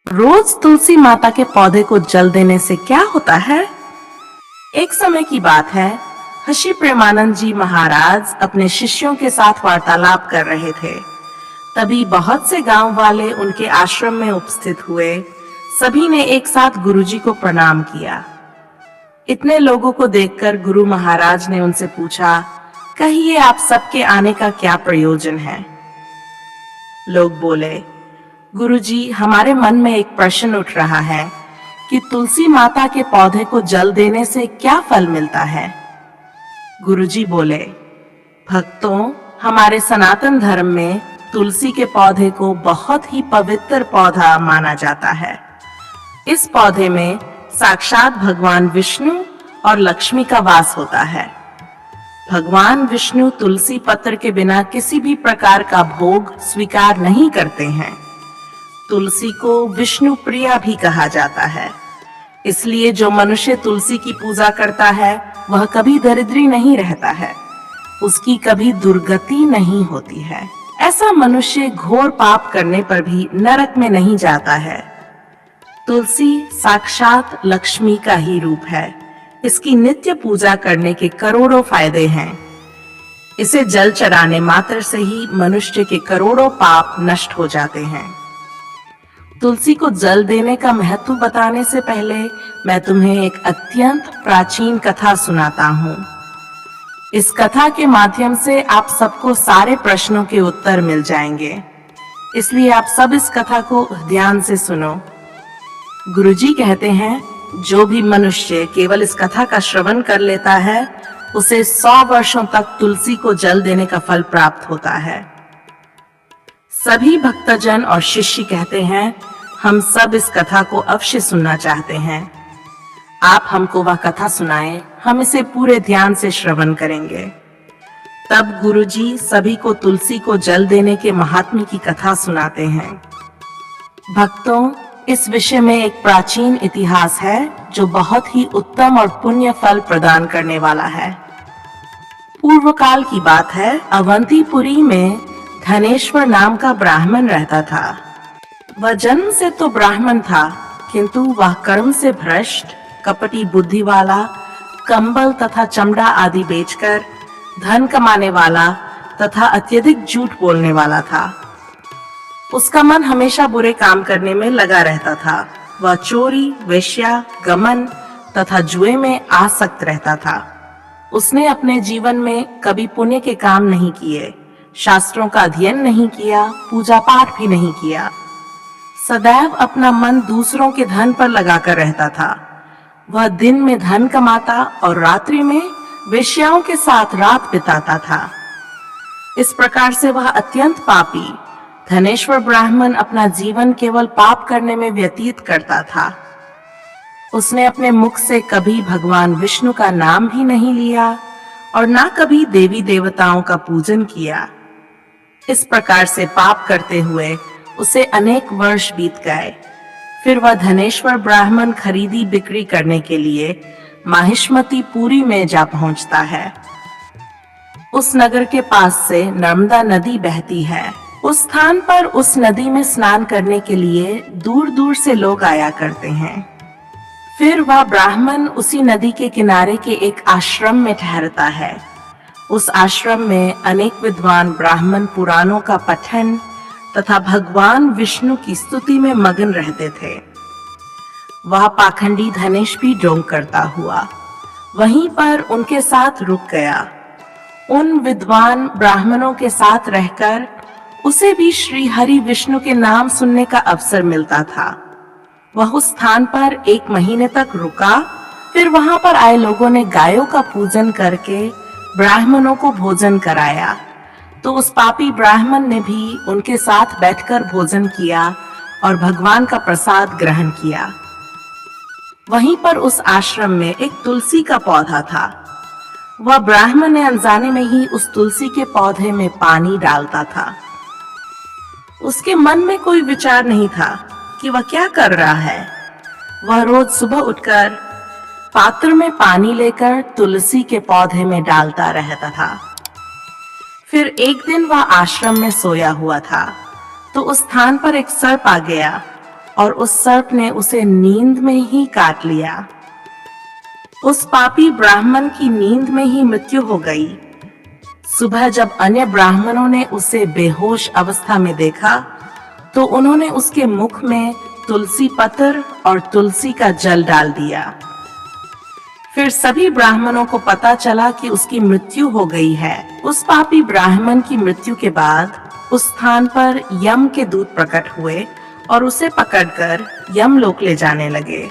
रोज तुलसी माता के पौधे को जल देने से क्या होता है? एक समय की बात है, ऋषि प्रेमानंद जी महाराज अपने शिष्यों के साथ वार्तालाप कर रहे थे। तभी बहुत से गांव वाले उनके आश्रम में उपस्थित हुए। सभी ने एक साथ गुरुजी को प्रणाम किया। इतने लोगों को देखकर गुरु महाराज ने उनसे पूछा, कहिए आप सबके आने का क्या प्रयोजन है? लोग बोले, गुरुजी, हमारे मन में एक प्रश्न उठ रहा है कि तुलसी माता के पौधे को जल देने से क्या फल मिलता है? गुरुजी बोले, भक्तों, हमारे सनातन धर्म में तुलसी के पौधे को बहुत ही पवित्र पौधा माना जाता है। इस पौधे में साक्षात भगवान विष्णु और लक्ष्मी का वास होता है। भगवान विष्णु तुलसी पत्र के बिना किसी भी प्रकार का भोग स्वीकार नहीं करते हैं। तुलसी को विष्णु प्रिया भी कहा जाता है। इसलिए जो मनुष्य तुलसी की पूजा करता है वह कभी दरिद्री नहीं रहता है, उसकी कभी दुर्गति नहीं होती है। ऐसा मनुष्य घोर पाप करने पर भी नरक में नहीं जाता है। तुलसी साक्षात लक्ष्मी का ही रूप है। इसकी नित्य पूजा करने के करोड़ों फायदे हैं। इसे जल चढ़ाने मात्र से ही मनुष्य के करोड़ों पाप नष्ट हो जाते हैं। तुलसी को जल देने का महत्व बताने से पहले मैं तुम्हें एक अत्यंत प्राचीन कथा सुनाता हूँ। इस कथा के माध्यम से आप सबको सारे प्रश्नों के उत्तर मिल जाएंगे। इसलिए आप सब इस कथा को ध्यान से सुनो। गुरुजी कहते हैं, जो भी मनुष्य केवल इस कथा का श्रवण कर लेता है उसे 100 वर्षों तक तुलसी को जल देने का फल प्राप्त होता है। सभी भक्तजन और शिष्य कहते हैं, हम सब इस कथा को अवश्य सुनना चाहते हैं। आप हमको वह कथा सुनाएं, हम इसे पूरे ध्यान से श्रवण करेंगे। तब गुरुजी सभी को तुलसी को जल देने के महात्म्य की कथा सुनाते हैं। भक्तों, इस विषय में एक प्राचीन इतिहास है जो बहुत ही उत्तम और पुण्य फल प्रदान करने वाला है। पूर्व काल की बात है, अवंतीपुरी में धनेश्वर नाम का ब्राह्मण रहता था। वह जन्म से तो ब्राह्मण था, किंतु वह कर्म से भ्रष्ट, कपटी बुद्धि वाला, कंबल तथा चमड़ा आदि बेचकर धन कमाने वाला तथा अत्यधिक झूठ बोलने वाला था। उसका मन हमेशा बुरे काम करने में लगा रहता था। वह चोरी, वेश्या, गमन तथा जुए में आसक्त रहता था। उसने अपने जीवन में कभी पुण्य के काम नहीं किए, शास्त्रों का अध्ययन नहीं किया, पूजा पाठ भी नहीं किया। सदैव अपना मन दूसरों के धन पर लगाकर रहता था। वह दिन में धन कमाता और रात्रि में वेश्याओं के साथ रात बिताता था। इस प्रकार से वह अत्यंत पापी धनेश्वर ब्राह्मण अपना जीवन केवल पाप करने में व्यतीत करता था। उसने अपने मुख से कभी भगवान विष्णु का नाम भी नहीं लिया और ना कभी देवी देवताओं का पूजन किया। इस प्रकार से पाप करते हुए उसे अनेक वर्ष बीत गए। फिर वह धनेश्वर ब्राह्मण खरीदी बिक्री करने के लिए माहिष्मती पुरी में जा पहुंचता है। उस नगर के पास से नर्मदा नदी बहती है। उस स्थान पर उस नदी में स्नान करने के लिए दूर दूर से लोग आया करते हैं। फिर वह ब्राह्मण उसी नदी के किनारे के एक आश्रम में ठहरता है। उस आश्रम में अनेक विद्वान ब्राह्मण पुराणों का पठन तथा भगवान विष्णु की स्तुति में मगन रहते थे। वह पाखंडी धनेश भी ढोंग करता हुआ वहीं पर उनके साथ रुक गया। उन विद्वान ब्राह्मणों के साथ रहकर उसे भी श्री हरि विष्णु के नाम सुनने का अवसर मिलता था। वह उस स्थान पर 1 महीने तक रुका। फिर वहां पर आए लोगों ने गायों का पूजन करके ब्राह्मणों को भोजन कराया, तो उस पापी ब्राह्मण ने भी उनके साथ बैठकर भोजन किया और भगवान का प्रसाद ग्रहण किया। वहीं पर उस आश्रम में एक तुलसी का पौधा था। वह ब्राह्मण ने अनजाने में ही उस तुलसी के पौधे में पानी डालता था। उसके मन में कोई विचार नहीं था कि वह क्या कर रहा है। वह रोज सुबह उठकर पात्र में पानी लेकर तुलसी के पौधे में डालता रहता था। फिर एक दिन वह आश्रम में सोया हुआ था तो उस स्थान पर एक सर्प आ गया और उस सर्प ने उसे नींद में ही काट लिया। उस पापी ब्राह्मण की नींद में ही मृत्यु हो गई। सुबह जब अन्य ब्राह्मणों ने उसे बेहोश अवस्था में देखा तो उन्होंने उसके मुख में तुलसी पत्र और तुलसी का जल डाल दिया। फिर सभी ब्राह्मणों को पता चला कि उसकी मृत्यु हो गई है। उस पापी ब्राह्मण की मृत्यु के बाद उस स्थान पर यम के दूत प्रकट हुए और उसे पकड़कर यमलोक ले जाने लगे।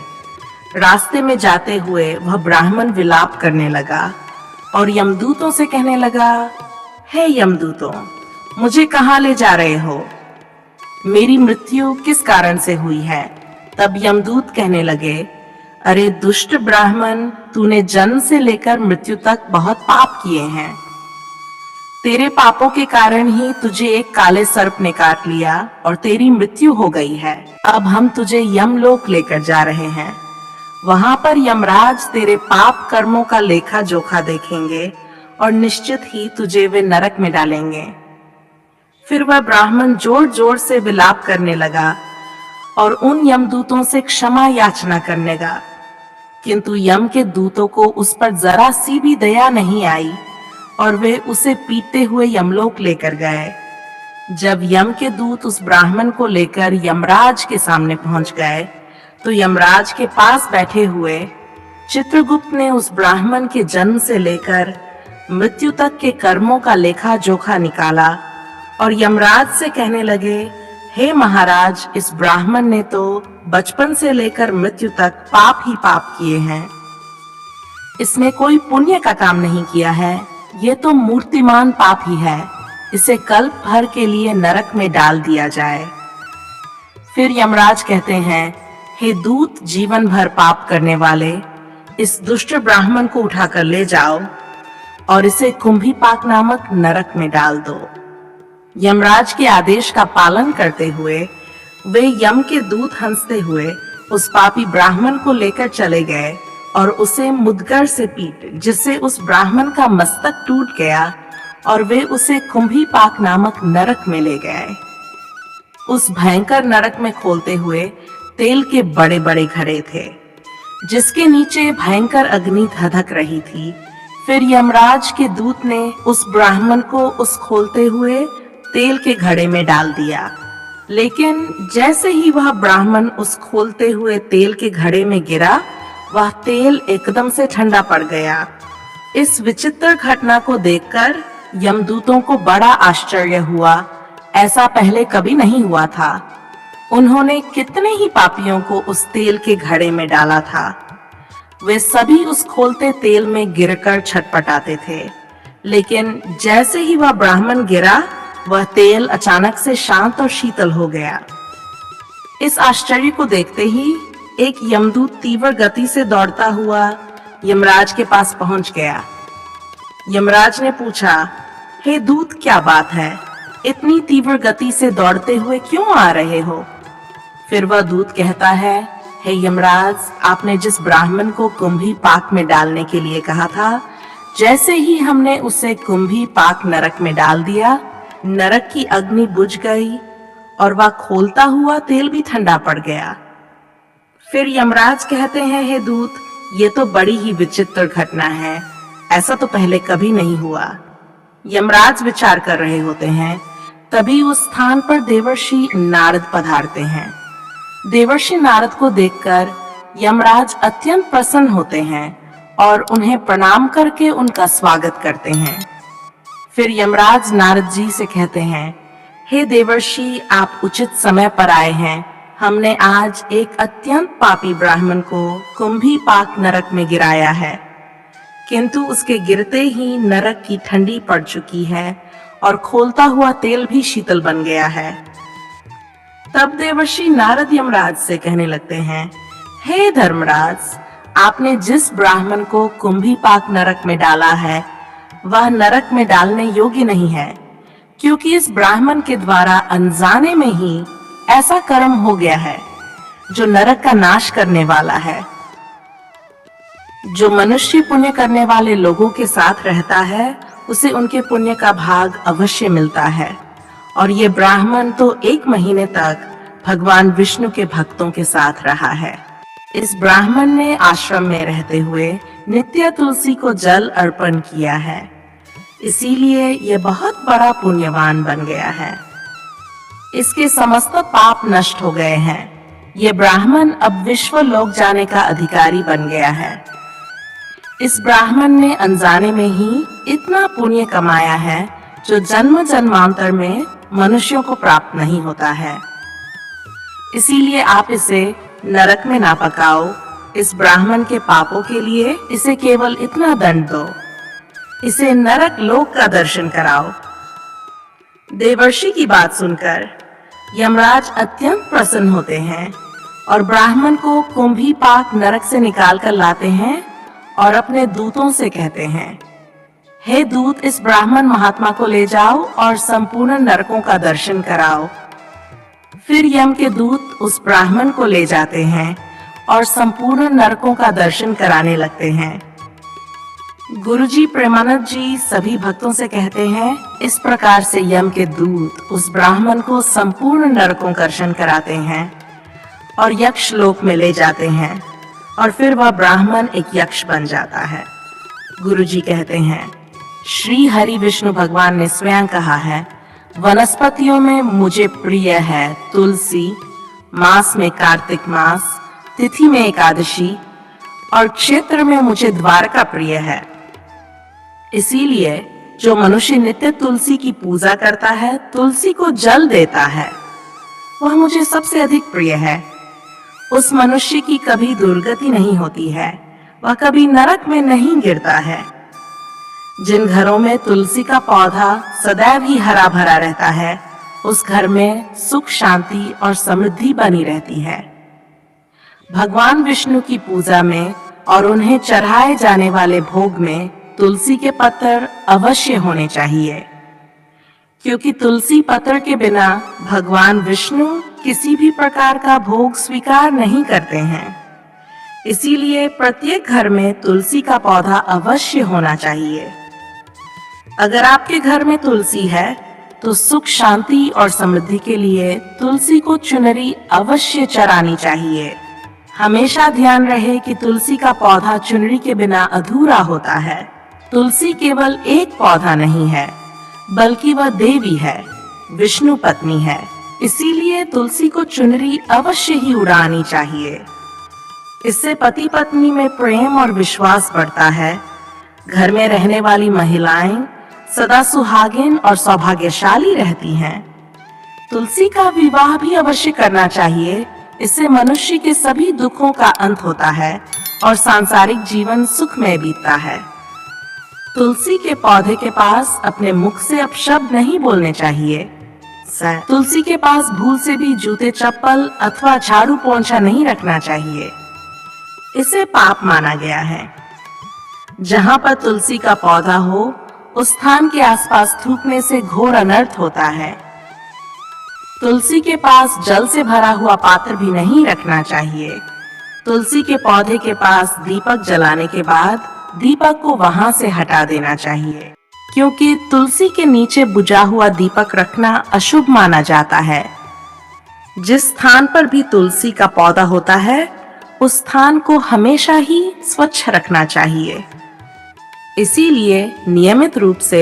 रास्ते में जाते हुए वह ब्राह्मण विलाप करने लगा और यमदूतों से कहने लगा, हे यमदूतों, मुझे कहाँ ले जा रहे हो? मेरी मृत्यु किस कारण से हुई है? तब यमदूत कहने लगे, अरे दुष्ट ब्राह्मण, तूने जन्म से लेकर मृत्यु तक बहुत पाप किए हैं। तेरे पापों के कारण ही तुझे एक काले सर्प ने काट लिया और तेरी मृत्यु हो गई है। अब हम तुझे यमलोक लेकर जा रहे हैं। वहां पर यमराज तेरे पाप कर्मों का लेखा जोखा देखेंगे और निश्चित ही तुझे वे नरक में डालेंगे। फिर वह ब्राह्मण जोर जोर से विलाप करने लगा और उन यमदूतों से क्षमा याचना करने लगा, किंतु यम के दूतों को उस पर जरा सी भी दया नहीं आई और वे उसे पीटते हुए यमलोक लेकर गए। जब यम के दूत उस ब्राह्मण को लेकर यमराज के सामने पहुंच गए तो यमराज के पास बैठे हुए चित्रगुप्त ने उस ब्राह्मण के जन्म से लेकर मृत्यु तक के कर्मों का लेखा जोखा निकाला और यमराज से कहने लगे, हे महाराज, इस ब्राह्मण ने तो बचपन से लेकर मृत्यु तक पाप ही पाप किए हैं। इसने कोई पुण्य का काम नहीं किया है। ये तो मूर्तिमान पाप ही है। इसे कल्प भर के लिए नरक में डाल दिया जाए। फिर यमराज कहते हैं, हे दूत, जीवन भर पाप करने वाले, इस दुष्ट ब्राह्मण को उठाकर ले जाओ और इसे कुंभीपाक नामक नरक में डाल दो। यमराज के आदेश का पालन करते हुए वे यम के दूत हंसते हुए उस पापी ब्राह्मण को लेकर चले गए और उसे मुद्गर से पीटे, जिससे उस ब्राह्मण का मस्तक टूट गया और वे उसे कुंभीपाक नामक नरक में ले गए। उस भयंकर नरक में खोलते हुए तेल के बड़े बड़े घड़े थे, जिसके नीचे भयंकर अग्नि धधक रही थी। फिर यमराज के दूत ने उस ब्राह्मण को उस खोलते हुए तेल के घड़े में डाल दिया, लेकिन जैसे ही वह ब्राह्मण उस खोलते हुए तेल के घड़े में गिरा, वह तेल एकदम से ठंडा पड़ गया। इस विचित्र घटना को देखकर यमदूतों को बड़ा आश्चर्य हुआ। ऐसा पहले कभी नहीं हुआ था। उन्होंने कितने ही पापियों को उस तेल के घड़े में डाला था। वे सभी उस खोलते तेल में गिरकर छटपटाते थे, लेकिन जैसे ही वह ब्राह्मण गिरा, वह तेल अचानक से शांत और शीतल हो गया। इस आश्चर्य को देखते ही एक यमदूत तीव्र गति से दौड़ता हुआ यमराज के पास पहुंच गया। यमराज ने पूछा, हे दूत, क्या बात है? इतनी तीव्र गति से दौड़ते हुए क्यों आ रहे हो? फिर वह दूत कहता है, हे यमराज, आपने जिस ब्राह्मण को कुंभीपाक में डालने के लिए कहा था, जैसे ही हमने उसे कुंभीपाक नरक में डाल दिया, नरक की अग्नि बुझ गई और वह खोलता हुआ तेल भी ठंडा पड़ गया। फिर यमराज कहते हैं, हे दूत, ये तो बड़ी ही विचित्र घटना है। ऐसा तो पहले कभी नहीं हुआ। यमराज विचार कर रहे होते हैं, तभी उस स्थान पर देवर्षि नारद पधारते हैं। देवर्षि नारद को देखकर यमराज अत्यंत प्रसन्न होते हैं और उन्हें प्रणाम करके उनका स्वागत करते हैं। फिर यमराज नारद जी से कहते हैं, हे देवर्षि, आप उचित समय पर आए हैं। हमने आज एक अत्यंत पापी ब्राह्मण को कुंभीपाक नरक में गिराया है, किंतु उसके गिरते ही नरक की ठंडी पड़ चुकी है और खोलता हुआ तेल भी शीतल बन गया है। तब देवर्षि नारद यमराज से कहने लगते हैं, हे धर्मराज, आपने जिस ब्राह्मण को कुंभीपाक नरक में डाला है, वह नरक में डालने योग्य नहीं है, क्योंकि इस ब्राह्मण के द्वारा अनजाने में ही ऐसा कर्म हो गया है जो नरक का नाश करने वाला है। जो मनुष्य पुण्य करने वाले लोगों के साथ रहता है, उसे उनके पुण्य का भाग अवश्य मिलता है, और ये ब्राह्मण तो 1 महीने तक भगवान विष्णु के भक्तों के साथ रहा है। इस ब्राह्मण ने आश्रम में रहते हुए नित्य तुलसी को जल अर्पण किया है, इसीलिए यह बहुत बड़ा पुण्यवान बन गया है। इसके समस्त पाप नष्ट हो गए हैं। यह ब्राह्मण अब विश्व लोक जाने का अधिकारी बन गया है। इस ब्राह्मण ने अनजाने में ही इतना पुण्य कमाया है जो जन्म जन्मांतर में मनुष्यों को प्राप्त नहीं होता है। इसीलिए आप इसे नरक में ना पकाओ। इस ब्राह्मण के पापों के लिए इसे केवल इतना दंड दो, इसे नरक लोक का दर्शन कराओ। देवर्षि की बात सुनकर यमराज अत्यंत प्रसन्न होते हैं और ब्राह्मण को कुंभी पाक नरक से निकाल कर लाते हैं और अपने दूतों से कहते हैं, हे दूत, इस ब्राह्मण महात्मा को ले जाओ और संपूर्ण नरकों का दर्शन कराओ। फिर यम के दूत उस ब्राह्मण को ले जाते हैं और संपूर्ण नरकों का दर्शन कराने लगते हैं। गुरुजी प्रेमानंद जी सभी भक्तों से कहते हैं, इस प्रकार से यम के दूत उस ब्राह्मण को संपूर्ण नरकों का दर्शन कराते हैं और यक्ष लोक में ले जाते हैं और फिर वह ब्राह्मण एक यक्ष बन जाता है। गुरुजी कहते हैं, श्री हरि विष्णु भगवान ने स्वयं कहा है, वनस्पतियों में मुझे प्रिय है तुलसी, मास में कार्तिक मास, तिथि में एकादशी और क्षेत्र में मुझे द्वारका प्रिय है। इसीलिए जो मनुष्य नित्य तुलसी की पूजा करता है, तुलसी को जल देता है, वह मुझे सबसे अधिक प्रिय है। उस मनुष्य की कभी दुर्गति नहीं होती है, वह कभी नरक में नहीं गिरता है। जिन घरों में तुलसी का पौधा सदैव ही हरा भरा रहता है, उस घर में सुख, शांति और समृद्धि बनी रहती है। भगवान विष्णु की पूजा में और उन्हें चढ़ाए जाने वाले भोग में तुलसी के पत्र अवश्य होने चाहिए, क्योंकि तुलसी पत्र के बिना भगवान विष्णु किसी भी प्रकार का भोग स्वीकार नहीं करते हैं। इसीलिए प्रत्येक घर में तुलसी का पौधा अवश्य होना चाहिए। अगर आपके घर में तुलसी है तो सुख, शांति और समृद्धि के लिए तुलसी को चुनरी अवश्य चरानी चाहिए। हमेशा ध्यान रहे कि तुलसी का पौधा चुनरी के बिना अधूरा होता है। तुलसी केवल एक पौधा नहीं है, बल्कि वह देवी है, विष्णु पत्नी है। इसीलिए तुलसी को चुनरी अवश्य ही उड़ानी चाहिए। इससे पति पत्नी में प्रेम और विश्वास बढ़ता है। घर में रहने वाली महिलाएं सदा सुहागिन और सौभाग्यशाली रहती हैं। तुलसी का विवाह भी अवश्य करना चाहिए। इससे मनुष्य के सभी दुखों का अंत होता है और सांसारिक जीवन सुख में बीतता है। तुलसी के पौधे के पास अपने मुख से अपशब्द नहीं बोलने चाहिए। तुलसी के पास भूल से भी जूते, चप्पल अथवा झाड़ू पोंछा नहीं रखना चाहिए। इसे पाप माना गया है। जहाँ पर तुलसी का पौधा हो, उस स्थान के आसपास थूकने से घोर अनर्थ होता है। तुलसी के पास जल से भरा हुआ पात्र भी नहीं रखना चाहिए। तुलसी के पौधे के पास दीपक जलाने के बाद दीपक को वहां से हटा देना चाहिए, क्योंकि तुलसी के नीचे बुझा हुआ दीपक रखना अशुभ माना जाता है। जिस स्थान पर भी तुलसी का पौधा होता है, उस स्थान को हमेशा ही स्वच्छ रखना चाहिए। इसीलिए नियमित रूप से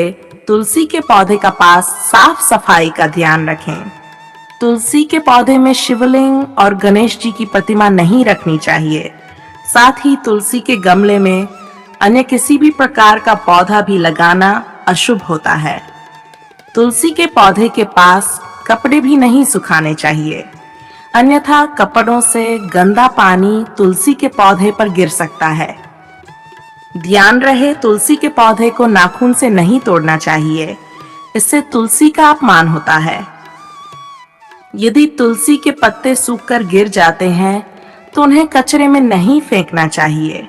तुलसी के पौधे का पास साफ सफाई का ध्यान रखें। तुलसी के पौधे में शिवलिंग और गणेश जी की प्रतिमा नहीं रखनी चाहिए। साथ ही तुलसी के गमले में अन्य किसी भी प्रकार का पौधा भी लगाना अशुभ होता है। तुलसी के पौधे के पास कपड़े भी नहीं सुखाने चाहिए, अन्यथा कपड़ों से गंदा पानी तुलसी के पौधे पर गिर सकता है। ध्यान रहे, तुलसी के पौधे को नाखून से नहीं तोड़ना चाहिए, इससे तुलसी का अपमान होता है। यदि तुलसी के पत्ते सूखकर गिर जाते हैं तो उन्हें कचरे में नहीं फेंकना चाहिए।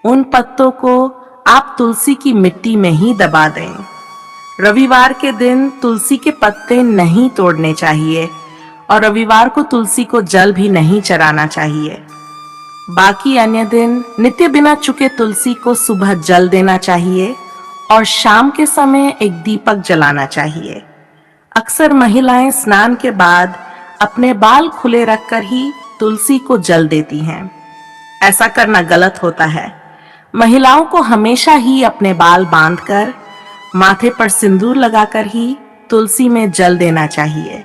उन पत्तों को आप तुलसी की मिट्टी में ही दबा दें। रविवार के दिन तुलसी के पत्ते नहीं तोड़ने चाहिए और रविवार को तुलसी को जल भी नहीं चढ़ाना चाहिए। बाकी अन्य दिन नित्य बिना चुके तुलसी को सुबह जल देना चाहिए और शाम के समय एक दीपक जलाना चाहिए। अक्सर महिलाएं स्नान के बाद अपने बाल खुले रखकर ही तुलसी को जल देती हैं। ऐसा करना गलत होता है। महिलाओं को हमेशा ही अपने बाल बांधकर, माथे पर सिंदूर लगाकर ही तुलसी में जल देना चाहिए।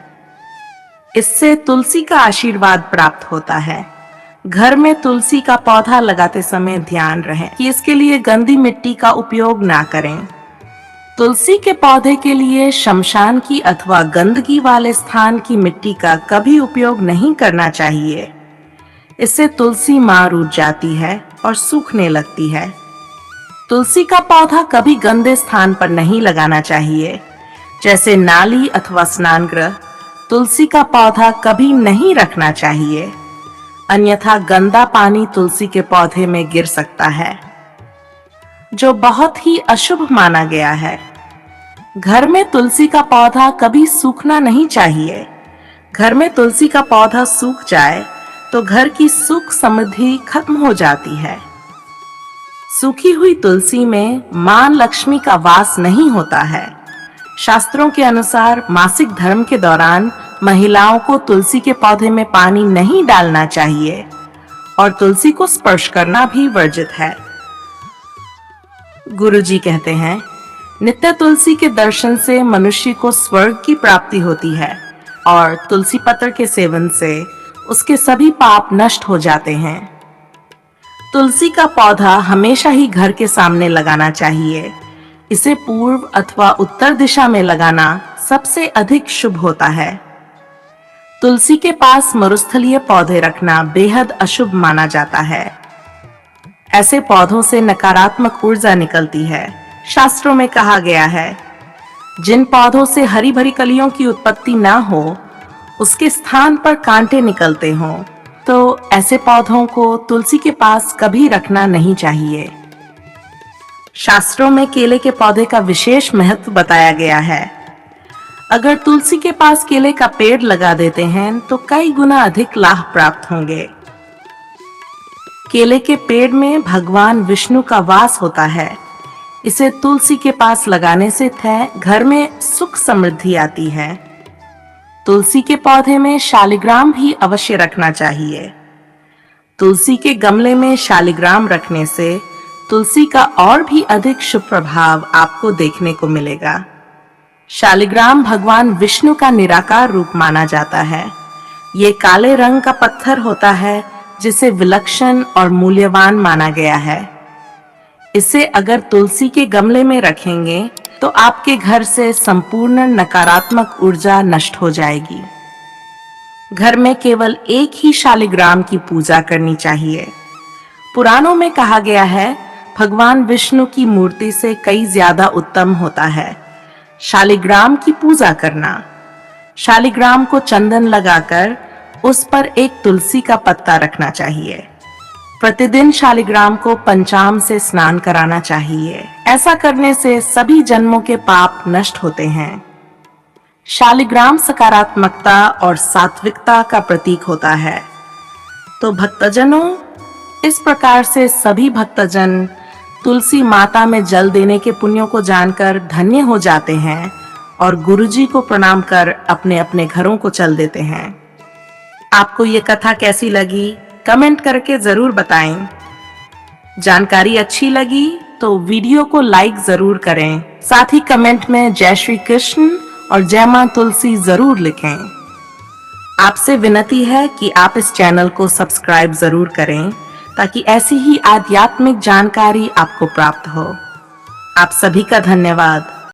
इससे तुलसी का आशीर्वाद प्राप्त होता है। घर में तुलसी का पौधा लगाते समय ध्यान रहे कि इसके लिए गंदी मिट्टी का उपयोग ना करें। तुलसी के पौधे के लिए शमशान की अथवा गंदगी वाले स्थान की मिट्टी का कभी उपयोग नहीं करना चाहिए। इससे तुलसी मार उठ जाती है और सूखने लगती है। तुलसी का पौधा कभी गंदे स्थान पर नहीं लगाना चाहिए, जैसे नाली अथवा स्नान गृह। तुलसी का पौधा कभी नहीं रखना चाहिए, अन्यथा गंदा पानी तुलसी के पौधे में गिर सकता है, जो बहुत ही अशुभ माना गया है। घर में तुलसी का पौधा कभी सूखना नहीं चाहिए। घर में तुलसी का पौधा सूख जाए तो घर की सुख समृद्धि खत्म हो जाती है। सूखी हुई तुलसी में मां लक्ष्मी का वास नहीं होता है। शास्त्रों के अनुसार मासिक धर्म के दौरान महिलाओं को तुलसी के पौधे में पानी नहीं डालना चाहिए और तुलसी को स्पर्श करना भी वर्जित है। गुरुजी कहते हैं, नित्य तुलसी के दर्शन से मनुष्य को स्वर्ग की प्राप्ति होती है और तुलसी पत्र के सेवन से उसके सभी पाप नष्ट हो जाते हैं। तुलसी का पौधा हमेशा ही घर के सामने लगाना चाहिए। इसे पूर्व अथवा उत्तर दिशा में लगाना सबसे अधिक शुभ होता है। तुलसी के पास मरुस्थलीय पौधे रखना बेहद अशुभ माना जाता है। ऐसे पौधों से नकारात्मक ऊर्जा निकलती है। शास्त्रों में कहा गया है, जिन पौधों से हरी भरी कलियों की उत्पत्ति ना हो, उसके स्थान पर कांटे निकलते हों, तो ऐसे पौधों को तुलसी के पास कभी रखना नहीं चाहिए। शास्त्रों में केले के पौधे का विशेष महत्व बताया गया है। अगर तुलसी के पास केले का पेड़ लगा देते हैं तो कई गुना अधिक लाभ प्राप्त होंगे। केले के पेड़ में भगवान विष्णु का वास होता है। इसे तुलसी के पास लगाने से घर में सुख समृद्धि आती है। तुलसी के पौधे में शालिग्राम भी अवश्य रखना चाहिए। तुलसी के गमले में शालिग्राम रखने से तुलसी का और भी अधिक शुभ प्रभाव आपको देखने को मिलेगा। शालिग्राम भगवान विष्णु का निराकार रूप माना जाता है। ये काले रंग का पत्थर होता है जिसे विलक्षण और मूल्यवान माना गया है। इसे अगर तुलसी के गमले में रखेंगे तो आपके घर से संपूर्ण नकारात्मक ऊर्जा नष्ट हो जाएगी। घर में केवल एक ही शालिग्राम की पूजा करनी चाहिए। पुराणों में कहा गया है, भगवान विष्णु की मूर्ति से कई ज्यादा उत्तम होता है शालिग्राम की पूजा करना। शालिग्राम को चंदन लगाकर उस पर एक तुलसी का पत्ता रखना चाहिए। प्रतिदिन शालिग्राम को पंचामृत से स्नान कराना चाहिए। ऐसा करने से सभी जन्मों के पाप नष्ट होते हैं। शालिग्राम सकारात्मकता और सात्विकता का प्रतीक होता है। तो भक्तजनों, इस प्रकार से सभी भक्तजन तुलसी माता में जल देने के पुण्यों को जानकर धन्य हो जाते हैं और गुरुजी को प्रणाम कर अपने अपने घरों को चल देते हैं। आपको ये कथा कैसी लगी, कमेंट करके जरूर बताएं। जानकारी अच्छी लगी तो वीडियो को लाइक जरूर करें। साथ ही कमेंट में जय श्री कृष्ण और जय मां तुलसी जरूर लिखें। आपसे विनती है कि आप इस चैनल को सब्सक्राइब जरूर करें ताकि ऐसी ही आध्यात्मिक जानकारी आपको प्राप्त हो। आप सभी का धन्यवाद।